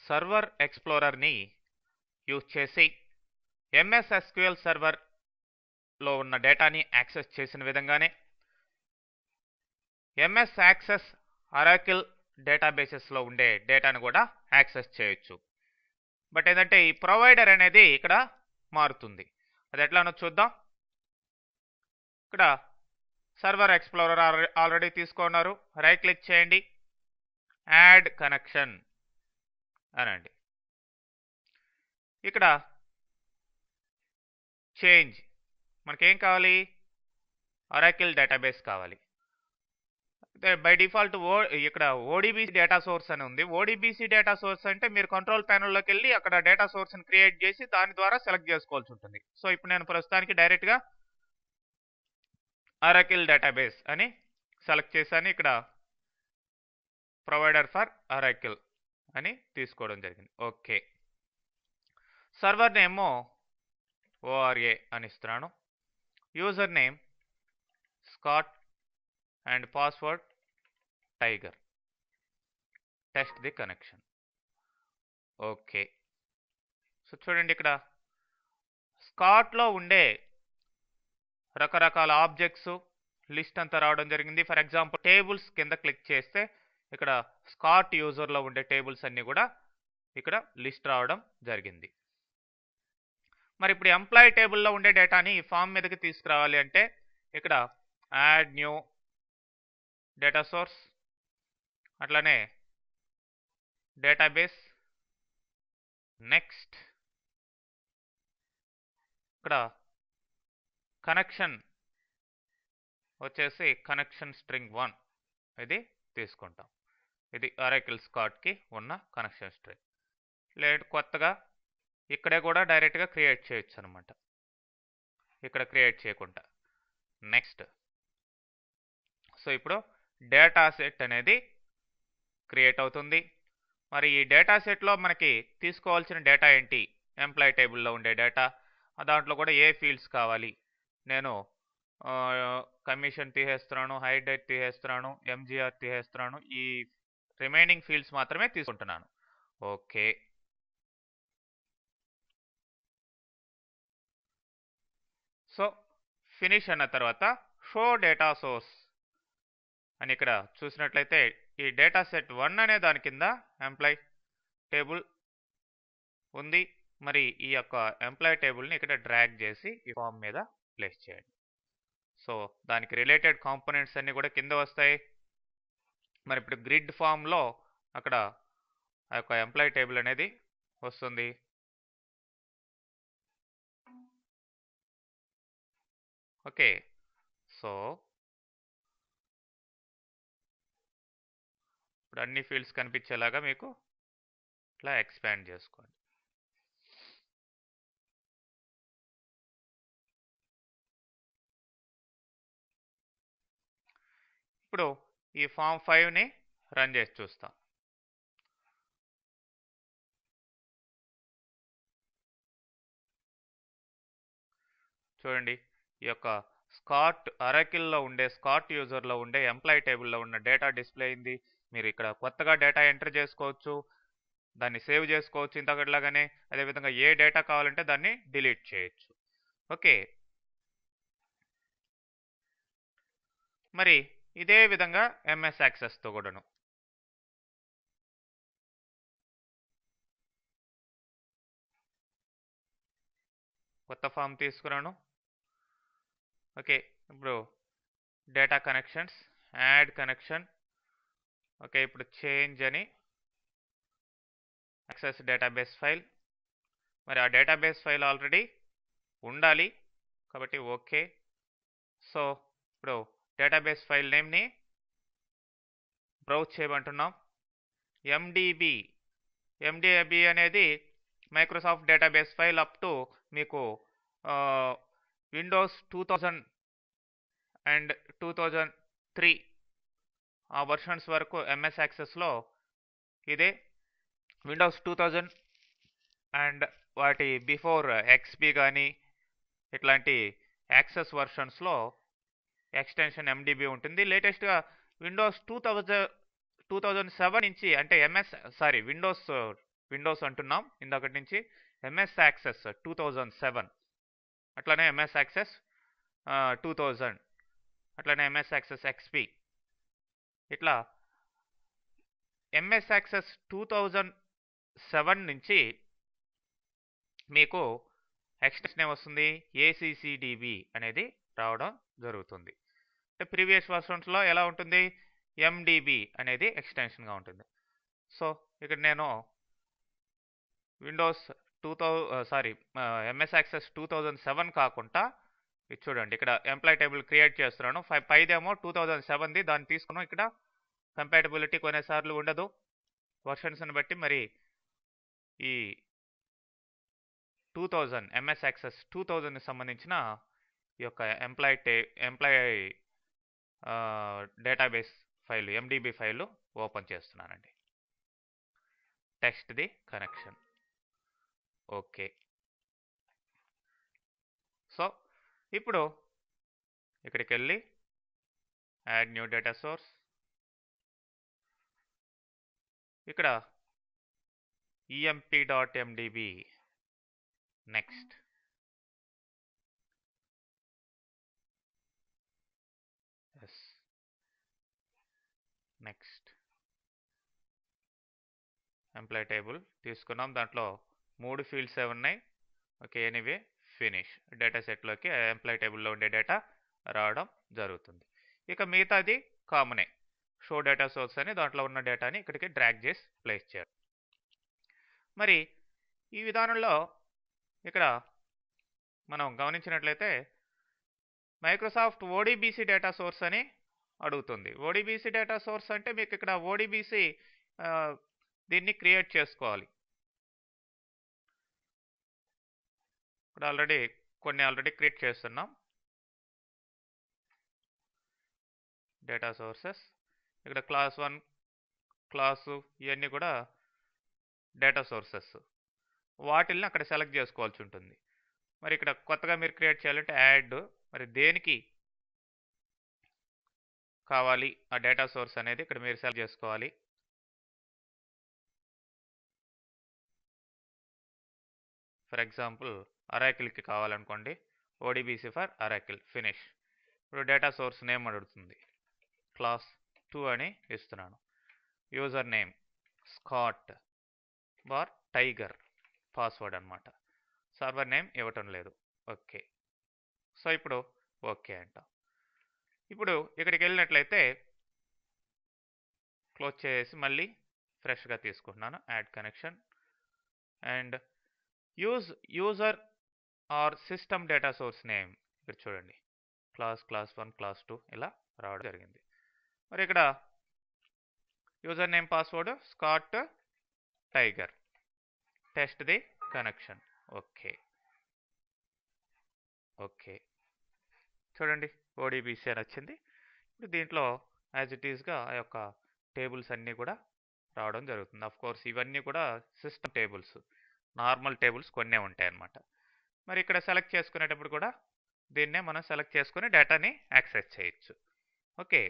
Server ఎక్స్ప్లోరర్ని use చేసి MS SQL సర్వర్లో ఉన్న డేటాని యాక్సెస్ చేసిన విధంగానే ఎంఎస్ యాక్సెస్ అరాకిల్ డేటాబేసెస్లో ఉండే డేటాను కూడా యాక్సెస్ చేయొచ్చు. బట్ ఏంటంటే ఈ ప్రొవైడర్ అనేది ఇక్కడ మారుతుంది. అది ఎట్లానో చూద్దాం. ఇక్కడ సర్వర్ ఎక్స్ప్లోరర్ ఆల్రెడీ తీసుకున్నారు. రైట్ క్లిక్ చేయండి, యాడ్ కనెక్షన్ అనండి. ఇక్కడ చేంజ్ మనకేం కావాలి, అరాకిల్ డేటాబేస్ కావాలి. బై డిఫాల్ట్ ఇక్కడ ఓడిబిసి డేటా సోర్స్ అని ఉంది. ఓడిబిసి డేటా సోర్స్ అంటే మీరు కంట్రోల్ ప్యానెల్లోకి వెళ్ళి అక్కడ డేటా సోర్స్ని క్రియేట్ చేసి దాని ద్వారా సెలెక్ట్ చేసుకోవాల్సి ఉంటుంది. సో ఇప్పుడు నేను ప్రస్తుతానికి డైరెక్ట్గా అరాకిల్ డేటాబేస్ అని సెలెక్ట్ చేశాను. ఇక్కడ ప్రొవైడర్ ఫర్ అరాకిల్ అని తీసుకోవడం జరిగింది. ఓకే, సర్వర్ నేమో ఓఆర్ఏ అని ఇస్తున్నాను. User name Scott and password tiger. Test the connection. Okay, so చూడండి ఇక్కడ స్కాట్లో ఉండే రకరకాల ఆబ్జెక్ట్స్ లిస్ట్ అంతా రావడం జరిగింది. ఫర్ ఎగ్జాంపుల్ టేబుల్స్ కింద క్లిక్ చేస్తే ఇక్కడ స్కాట్ యూజర్లో ఉండే టేబుల్స్ అన్నీ కూడా ఇక్కడ లిస్ట్ రావడం జరిగింది. మరి ఇప్పుడు ఎంప్లాయీ టేబుల్లో ఉండే డేటాని ఈ ఫామ్ మీదకి తీసుకురావాలి అంటే ఇక్కడ యాడ్ న్యూ డేటా సోర్స్, అట్లానే డేటాబేస్, నెక్స్ట్ ఇక్కడ కనెక్షన్ వచ్చేసి కనెక్షన్ స్ట్రింగ్ 1 ఇది తీసుకుంటాం. ఇది అరాకిల్ స్కాట్కి ఉన్న కనెక్షన్ స్ట్రింగ్. లేదు కొత్తగా ఇక్కడే కూడా డైరెక్ట్గా క్రియేట్ చేయొచ్చు అనమాట, ఇక్కడ క్రియేట్ చేయకుండా. నెక్స్ట్, సో ఇప్పుడు డేటా సెట్ అనేది క్రియేట్ అవుతుంది. మరి ఈ డేటా సెట్లో మనకి తీసుకోవాల్సిన డేటా ఏంటి, ఎంప్లాయీ టేబుల్లో ఉండే డేటా. దాంట్లో కూడా ఏ ఫీల్డ్స్ కావాలి, నేను కమిషన్ తీసేస్తున్నాను, హైర్ డేట్ తీసేస్తున్నాను, ఎంజిఆర్ తీసేస్తున్నాను, ఈ రిమైనింగ్ ఫీల్డ్స్ మాత్రమే తీసుకుంటున్నాను. ఓకే, సో ఫినిష్ అన్న తర్వాత షో డేటా సోర్స్ అని ఇక్కడ చూసినట్లయితే ఈ డేటా సెట్ 1 అనే దాని కింద ఎంప్లాయీ టేబుల్ ఉంది. మరి ఈ యొక్క ఎంప్లాయీ టేబుల్ని ఇక్కడ డ్రాగ్ చేసి ఈ ఫామ్ మీద ప్లేస్ చేయండి. సో దానికి రిలేటెడ్ కాంపోనెంట్స్ అన్నీ కూడా కింద వస్తాయి. మరి ఇప్పుడు గ్రిడ్ ఫామ్లో అక్కడ ఆ యొక్క ఎంప్లాయీ టేబుల్ అనేది వస్తుంది. ఓకే, సో ఇప్పుడు అన్ని ఫీల్డ్స్ కనిపించేలాగా మీకు ఇట్లా ఎక్స్పాండ్ చేసుకోండి. ఇప్పుడు ఈ ఫామ్ 5ని రన్ చేసి చూస్తాం. చూడండి, ఈ యొక్క స్కాట్ అరాకిల్లో ఉండే స్కాట్ యూజర్లో ఉండే ఎంప్లాయీ టేబుల్లో ఉన్న డేటా డిస్ప్లే అయింది. మీరు ఇక్కడ కొత్తగా డేటా ఎంటర్ చేసుకోవచ్చు, దాన్ని సేవ్ చేసుకోవచ్చు ఇంతకట్లాగానే. అదేవిధంగా ఏ డేటా కావాలంటే దాన్ని డిలీట్ చేయొచ్చు. ఓకే, మరి ఇదే విధంగా ఎంఎస్ యాక్సెస్తో కూడాను. కొత్త ఫామ్ తీసుకురాను. ఓకే, ఇప్పుడు data connections, add connection. Okay, ఇప్పుడు చేంజ్ అని యాక్సెస్ డేటాబేస్ ఫైల్. మరి ఆ డేటాబేస్ ఫైల్ ఆల్రెడీ ఉండాలి కాబట్టి ఓకే. సో ఇప్పుడు డేటాబేస్ ఫైల్ నేమ్ని బ్రౌజ్ చేయమంటున్నాం. ఎండిబి అనేది Microsoft database file up to మీకు విండోస్ 2000 అండ్ 2003 ఆ వర్షన్స్ వరకు ఎంఎస్ యాక్సెస్లో ఇదే. విండోస్ 2000 అండ్ వాటి బిఫోర్ ఎక్స్పీ కానీ ఇట్లాంటి యాక్సెస్ వర్షన్స్లో ఎక్స్టెన్షన్ ఎండిబి ఉంటుంది. లేటెస్ట్గా విండోస్ 2007 నుంచి అంటే విండోస్ విండోస్ అంటున్నాం ఇందాకటి నుంచి. ఎంఎస్ యాక్సెస్ 2007, అట్లానే ఎంఎస్ యాక్సెస్ 2000, అట్లానే ఎంఎస్ యాక్సెస్ ఎక్స్పీ. ఇట్లా ఎంఎస్ యాక్సెస్ 2007 నుంచి మీకు ఎక్స్టెన్షన్ ఏమొస్తుంది, ఏసీసీడిబి అనేది రావడం జరుగుతుంది. అంటే ప్రీవియస్ వర్షన్స్లో ఎలా ఉంటుంది, ఎండిబి అనేది ఎక్స్టెన్షన్గా ఉంటుంది. సో ఇక్కడ నేను విండోస్ ఎంఎస్ యాక్సెస్ 2007 కాకుండా ఇది చూడండి, ఇక్కడ ఎంప్లాయ్ టేబుల్ క్రియేట్ చేస్తున్నాను. పైదేమో 2007ది, దాన్ని తీసుకున్నాం. ఇక్కడ కంపాటబిలిటీ కొన్నిసార్లు ఉండదు వర్షన్స్ని బట్టి. మరి ఈ 2000 ఎంఎస్ యాక్సెస్ 2000కి సంబంధించిన ఈ యొక్క employee database file, MDB file open చేస్తున్నానండి. Test the connection. Okay. So ఇప్పుడు ఇక్కడికి వెళ్ళి యాడ్ న్యూ డేటా సోర్స్, ఇక్కడ emp.mdb, next. Next employee table తీసుకున్నాం, దాంట్లో 3 ఫీల్డ్స్ ఉన్నాయి. Okay, anyway finish. డేటా సెట్లోకి ఎంప్లాయ్ టేబుల్లో ఉండే డేటా రావడం జరుగుతుంది. ఇక మిగతాది కామనే, షో డేటా సోర్స్ అని, దాంట్లో ఉన్న డేటాని ఇక్కడికి డ్రాగ్ చేసి ప్లేస్ చేయాలి. మరి ఈ విధానంలో ఇక్కడ మనం గమనించినట్లయితే మైక్రోసాఫ్ట్ ఓడిబిసి డేటా సోర్స్ అని అడుగుతుంది. ఓడిబిసి డేటా సోర్స్ అంటే మీకు ఇక్కడ ఓడిబిసి దీన్ని క్రియేట్ చేసుకోవాలి. ఇక్కడ ఆల్రెడీ క్రియేట్ చేస్తున్నాం డేటా సోర్సెస్. ఇక్కడ క్లాస్ 1, క్లాసు, ఇవన్నీ కూడా డేటా సోర్సెస్. వాటిల్ని అక్కడ సెలెక్ట్ చేసుకోవాల్సి ఉంటుంది. మరి ఇక్కడ కొత్తగా మీరు క్రియేట్ చేయాలంటే యాడ్, మరి దేనికి కావాలి ఆ డేటా సోర్స్ అనేది ఇక్కడ మీరు సెలెక్ట్ చేసుకోవాలి. ఫర్ ఎగ్జాంపుల్ అరాకిల్కి కావాలనుకోండి, ఓడిబిసి ఫర్ అరాకిల్, ఫినిష్. ఇప్పుడు డేటా సోర్స్ నేమ్ అడుగుతుంది, క్లాస్ 2 అని ఇస్తున్నాను. User name Scott bar tiger, password అనమాట. సర్వర్ నేమ్ ఇవ్వటం లేదు. ఓకే. సో ఇప్పుడు ఓకే అంట. ఇప్పుడు ఇక్కడికి వెళ్ళినట్లయితే క్లోజ్ చేసి మళ్ళీ ఫ్రెష్గా తీసుకుంటున్నాను. Add connection and user are system data source name. ఇక్కడ చూడండి, క్లాస్ 1, క్లాస్ 2 ఇలా రావడం జరిగింది. మరి ఇక్కడ user name, password Scott tiger. Test the connection. Okay. Okay, చూడండి ఓడిబిసి అని వచ్చింది. ఇప్పుడు దీంట్లో యాజ్ ఇట్ ఈస్గా ఆ యొక్క టేబుల్స్ అన్నీ కూడా రావడం జరుగుతుంది. ఆఫ్ కోర్స్ ఇవన్నీ కూడా సిస్టమ్ టేబుల్స్, నార్మల్ టేబుల్స్ కొన్నే ఉంటాయి అన్నమాట. మరి ఇక్కడ సెలెక్ట్ చేసుకునేటప్పుడు కూడా దీన్నే మనం సెలెక్ట్ చేసుకుని డేటాని యాక్సెస్ చేయొచ్చు. ఓకే.